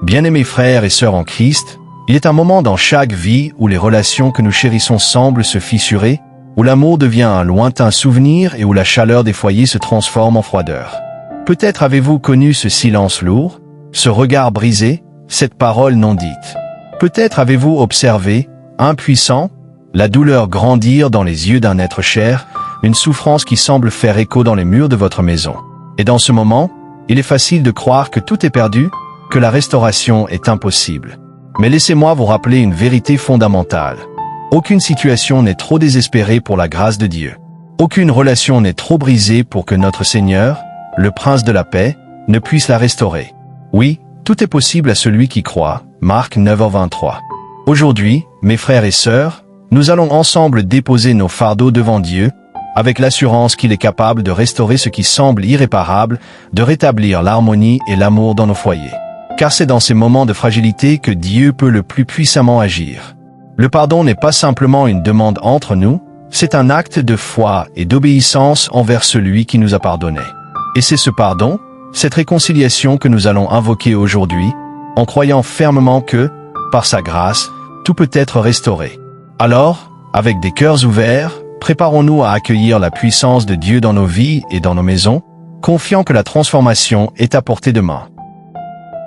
Bien-aimés frères et sœurs en Christ, il est un moment dans chaque vie où les relations que nous chérissons semblent se fissurer, où l'amour devient un lointain souvenir et où la chaleur des foyers se transforme en froideur. Peut-être avez-vous connu ce silence lourd, ce regard brisé, cette parole non dite. Peut-être avez-vous observé, impuissant, la douleur grandir dans les yeux d'un être cher, une souffrance qui semble faire écho dans les murs de votre maison. Et dans ce moment, il est facile de croire que tout est perdu, que la restauration est impossible. Mais laissez-moi vous rappeler une vérité fondamentale. Aucune situation n'est trop désespérée pour la grâce de Dieu. Aucune relation n'est trop brisée pour que notre Seigneur, le Prince de la paix, ne puisse la restaurer. Oui, tout est possible à celui qui croit. Marc 9h23. Aujourd'hui, mes frères et sœurs, nous allons ensemble déposer nos fardeaux devant Dieu, avec l'assurance qu'il est capable de restaurer ce qui semble irréparable, de rétablir l'harmonie et l'amour dans nos foyers. Car c'est dans ces moments de fragilité que Dieu peut le plus puissamment agir. Le pardon n'est pas simplement une demande entre nous, c'est un acte de foi et d'obéissance envers celui qui nous a pardonné. Et c'est ce pardon, cette réconciliation que nous allons invoquer aujourd'hui, en croyant fermement que, par sa grâce, tout peut être restauré. Alors, avec des cœurs ouverts, préparons-nous à accueillir la puissance de Dieu dans nos vies et dans nos maisons, confiant que la transformation est à portée de main.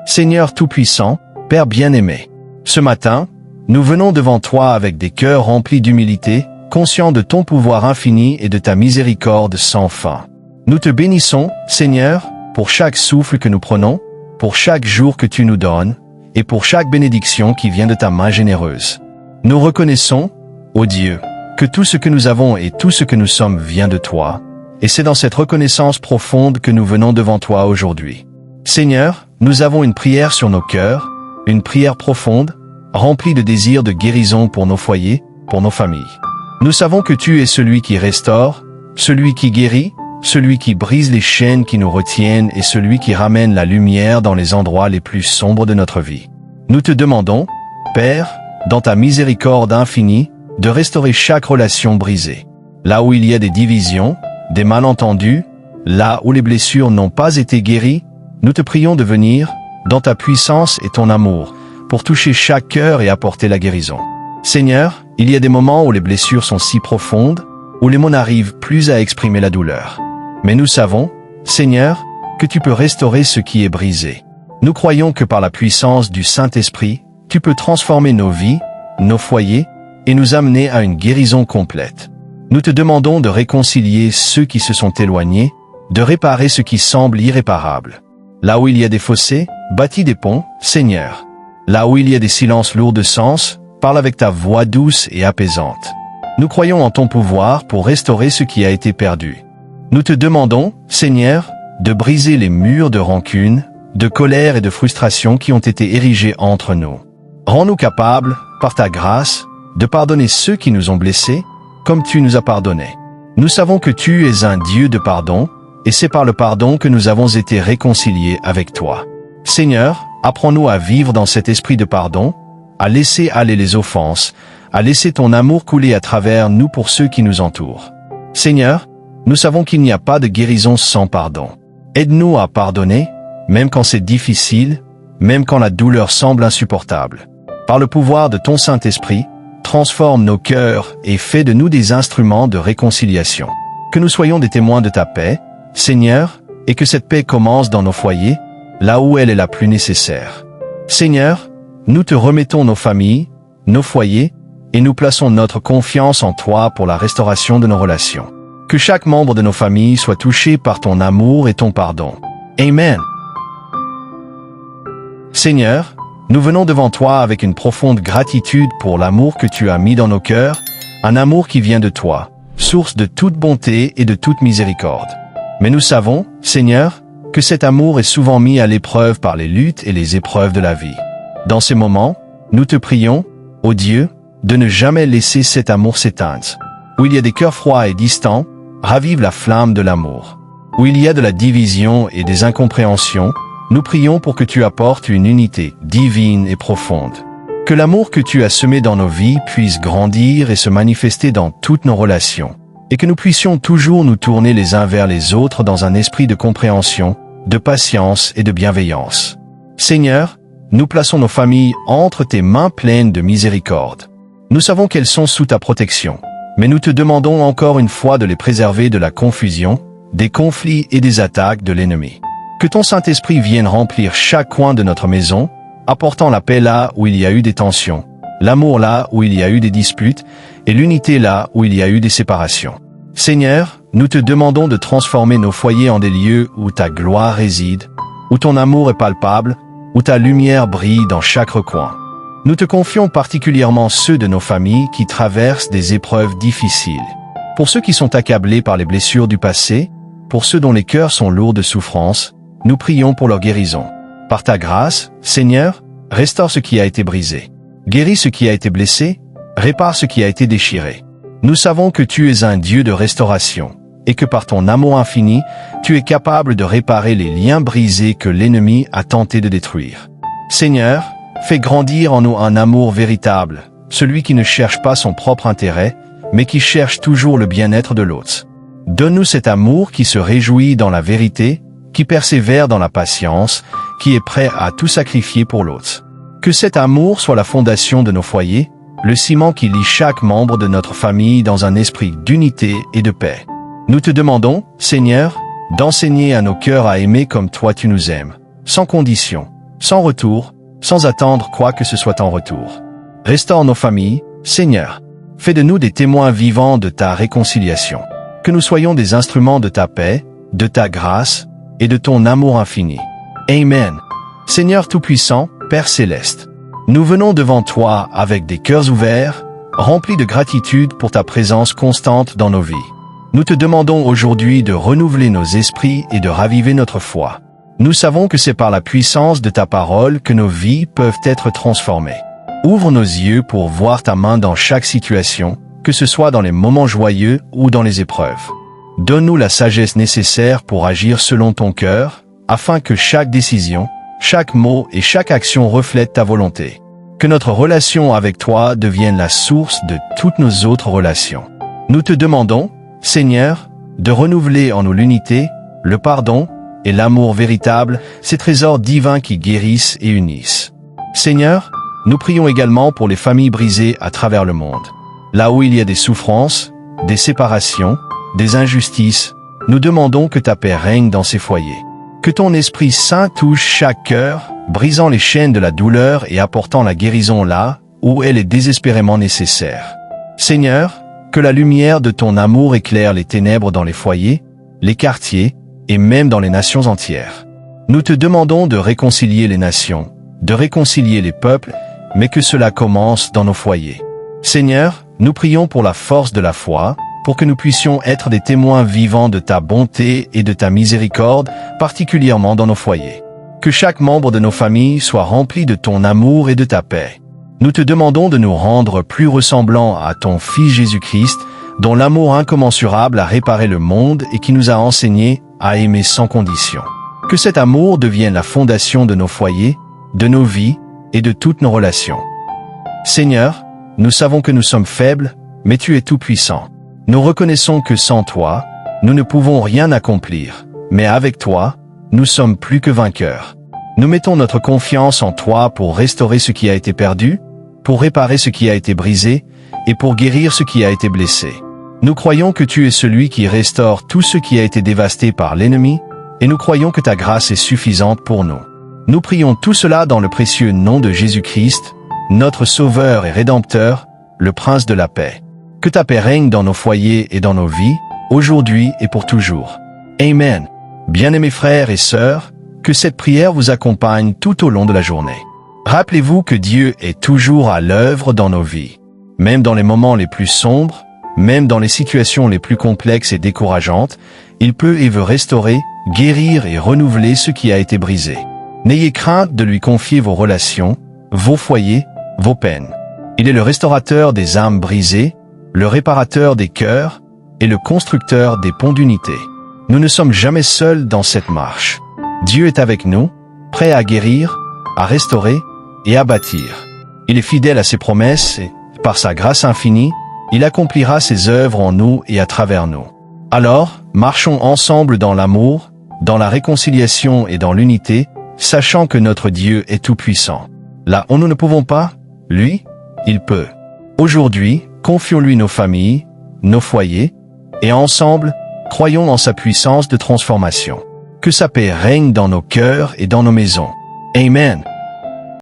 Seigneur Tout-Puissant, Père bien-aimé, ce matin, nous venons devant toi avec des cœurs remplis d'humilité, conscients de ton pouvoir infini et de ta miséricorde sans fin. Nous te bénissons, Seigneur, pour chaque souffle que nous prenons, pour chaque jour que tu nous donnes, et pour chaque bénédiction qui vient de ta main généreuse. Nous reconnaissons, ô Dieu, que tout ce que nous avons et tout ce que nous sommes vient de toi, et c'est dans cette reconnaissance profonde que nous venons devant toi aujourd'hui. Seigneur, nous avons une prière sur nos cœurs, une prière profonde, remplie de désirs de guérison pour nos foyers, pour nos familles. Nous savons que tu es celui qui restaure, celui qui guérit, celui qui brise les chaînes qui nous retiennent et celui qui ramène la lumière dans les endroits les plus sombres de notre vie. Nous te demandons, Père, dans ta miséricorde infinie, de restaurer chaque relation brisée. Là où il y a des divisions, des malentendus, là où les blessures n'ont pas été guéries, nous te prions de venir, dans ta puissance et ton amour, pour toucher chaque cœur et apporter la guérison. Seigneur, il y a des moments où les blessures sont si profondes, où les mots n'arrivent plus à exprimer la douleur. Mais nous savons, Seigneur, que tu peux restaurer ce qui est brisé. Nous croyons que par la puissance du Saint-Esprit, tu peux transformer nos vies, nos foyers, et nous amener à une guérison complète. Nous te demandons de réconcilier ceux qui se sont éloignés, de réparer ce qui semble irréparable. Là où il y a des fossés, bâtis des ponts, Seigneur. Là où il y a des silences lourds de sens, parle avec ta voix douce et apaisante. Nous croyons en ton pouvoir pour restaurer ce qui a été perdu. Nous te demandons, Seigneur, de briser les murs de rancune, de colère et de frustration qui ont été érigés entre nous. Rends-nous capables, par ta grâce, de pardonner ceux qui nous ont blessés, comme tu nous as pardonnés. Nous savons que tu es un Dieu de pardon, et c'est par le pardon que nous avons été réconciliés avec toi. Seigneur, apprends-nous à vivre dans cet esprit de pardon, à laisser aller les offenses, à laisser ton amour couler à travers nous pour ceux qui nous entourent. Seigneur, nous savons qu'il n'y a pas de guérison sans pardon. Aide-nous à pardonner, même quand c'est difficile, même quand la douleur semble insupportable. Par le pouvoir de ton Saint-Esprit, transforme nos cœurs et fais de nous des instruments de réconciliation. Que nous soyons des témoins de ta paix, Seigneur, et que cette paix commence dans nos foyers, là où elle est la plus nécessaire. Seigneur, nous te remettons nos familles, nos foyers, et nous plaçons notre confiance en toi pour la restauration de nos relations. Que chaque membre de nos familles soit touché par ton amour et ton pardon. Amen. Seigneur, nous venons devant toi avec une profonde gratitude pour l'amour que tu as mis dans nos cœurs, un amour qui vient de toi, source de toute bonté et de toute miséricorde. Mais nous savons, Seigneur, que cet amour est souvent mis à l'épreuve par les luttes et les épreuves de la vie. Dans ces moments, nous te prions, ô Dieu, de ne jamais laisser cet amour s'éteindre. Où il y a des cœurs froids et distants, ravive la flamme de l'amour. Où il y a de la division et des incompréhensions, nous prions pour que tu apportes une unité divine et profonde. Que l'amour que tu as semé dans nos vies puisse grandir et se manifester dans toutes nos relations, et que nous puissions toujours nous tourner les uns vers les autres dans un esprit de compréhension, de patience et de bienveillance. Seigneur, nous plaçons nos familles entre tes mains pleines de miséricorde. Nous savons qu'elles sont sous ta protection, mais nous te demandons encore une fois de les préserver de la confusion, des conflits et des attaques de l'ennemi. Que ton Saint-Esprit vienne remplir chaque coin de notre maison, apportant la paix là où il y a eu des tensions, l'amour là où il y a eu des disputes, et l'unité là où il y a eu des séparations. Seigneur, nous te demandons de transformer nos foyers en des lieux où ta gloire réside, où ton amour est palpable, où ta lumière brille dans chaque recoin. Nous te confions particulièrement ceux de nos familles qui traversent des épreuves difficiles. Pour ceux qui sont accablés par les blessures du passé, pour ceux dont les cœurs sont lourds de souffrance, nous prions pour leur guérison. Par ta grâce, Seigneur, restaure ce qui a été brisé. Guéris ce qui a été blessé, répare ce qui a été déchiré. Nous savons que tu es un Dieu de restauration, et que par ton amour infini, tu es capable de réparer les liens brisés que l'ennemi a tenté de détruire. Seigneur, fais grandir en nous un amour véritable, celui qui ne cherche pas son propre intérêt, mais qui cherche toujours le bien-être de l'autre. Donne-nous cet amour qui se réjouit dans la vérité, qui persévère dans la patience, qui est prêt à tout sacrifier pour l'autre. Que cet amour soit la fondation de nos foyers, le ciment qui lie chaque membre de notre famille dans un esprit d'unité et de paix. Nous te demandons, Seigneur, d'enseigner à nos cœurs à aimer comme toi tu nous aimes, sans condition, sans retour, sans attendre quoi que ce soit en retour. Restaure nos familles, Seigneur. Fais de nous des témoins vivants de ta réconciliation. Que nous soyons des instruments de ta paix, de ta grâce et de ton amour infini. Amen. Seigneur Tout-Puissant, Père Céleste, nous venons devant toi avec des cœurs ouverts, remplis de gratitude pour ta présence constante dans nos vies. Nous te demandons aujourd'hui de renouveler nos esprits et de raviver notre foi. Nous savons que c'est par la puissance de ta parole que nos vies peuvent être transformées. Ouvre nos yeux pour voir ta main dans chaque situation, que ce soit dans les moments joyeux ou dans les épreuves. Donne-nous la sagesse nécessaire pour agir selon ton cœur, afin que chaque décision, chaque mot et chaque action reflètent ta volonté. Que notre relation avec toi devienne la source de toutes nos autres relations. Nous te demandons, Seigneur, de renouveler en nous l'unité, le pardon et l'amour véritable, ces trésors divins qui guérissent et unissent. Seigneur, nous prions également pour les familles brisées à travers le monde. Là où il y a des souffrances, des séparations, des injustices, nous demandons que ta paix règne dans ces foyers. Que ton Esprit Saint touche chaque cœur, brisant les chaînes de la douleur et apportant la guérison là où elle est désespérément nécessaire. Seigneur, que la lumière de ton amour éclaire les ténèbres dans les foyers, les quartiers et même dans les nations entières. Nous te demandons de réconcilier les nations, de réconcilier les peuples, mais que cela commence dans nos foyers. Seigneur, nous prions pour la force de la foi, pour que nous puissions être des témoins vivants de ta bonté et de ta miséricorde, particulièrement dans nos foyers. Que chaque membre de nos familles soit rempli de ton amour et de ta paix. Nous te demandons de nous rendre plus ressemblants à ton Fils Jésus-Christ, dont l'amour incommensurable a réparé le monde et qui nous a enseigné à aimer sans condition. Que cet amour devienne la fondation de nos foyers, de nos vies et de toutes nos relations. Seigneur, nous savons que nous sommes faibles, mais tu es tout-puissant. Nous reconnaissons que sans toi, nous ne pouvons rien accomplir, mais avec toi, nous sommes plus que vainqueurs. Nous mettons notre confiance en toi pour restaurer ce qui a été perdu, pour réparer ce qui a été brisé et pour guérir ce qui a été blessé. Nous croyons que tu es celui qui restaure tout ce qui a été dévasté par l'ennemi, et nous croyons que ta grâce est suffisante pour nous. Nous prions tout cela dans le précieux nom de Jésus-Christ, notre Sauveur et Rédempteur, le Prince de la paix. Que ta paix règne dans nos foyers et dans nos vies, aujourd'hui et pour toujours. Amen. Bien-aimés frères et sœurs, que cette prière vous accompagne tout au long de la journée. Rappelez-vous que Dieu est toujours à l'œuvre dans nos vies. Même dans les moments les plus sombres, même dans les situations les plus complexes et décourageantes, il peut et veut restaurer, guérir et renouveler ce qui a été brisé. N'ayez crainte de lui confier vos relations, vos foyers, vos peines. Il est le restaurateur des âmes brisées, le réparateur des cœurs et le constructeur des ponts d'unité. Nous ne sommes jamais seuls dans cette marche. Dieu est avec nous, prêt à guérir, à restaurer et à bâtir. Il est fidèle à ses promesses et, par sa grâce infinie, il accomplira ses œuvres en nous et à travers nous. Alors, marchons ensemble dans l'amour, dans la réconciliation et dans l'unité, sachant que notre Dieu est tout-puissant. Là où nous ne pouvons pas, lui, il peut. Aujourd'hui, confions-lui nos familles, nos foyers, et ensemble, croyons en sa puissance de transformation. Que sa paix règne dans nos cœurs et dans nos maisons. Amen.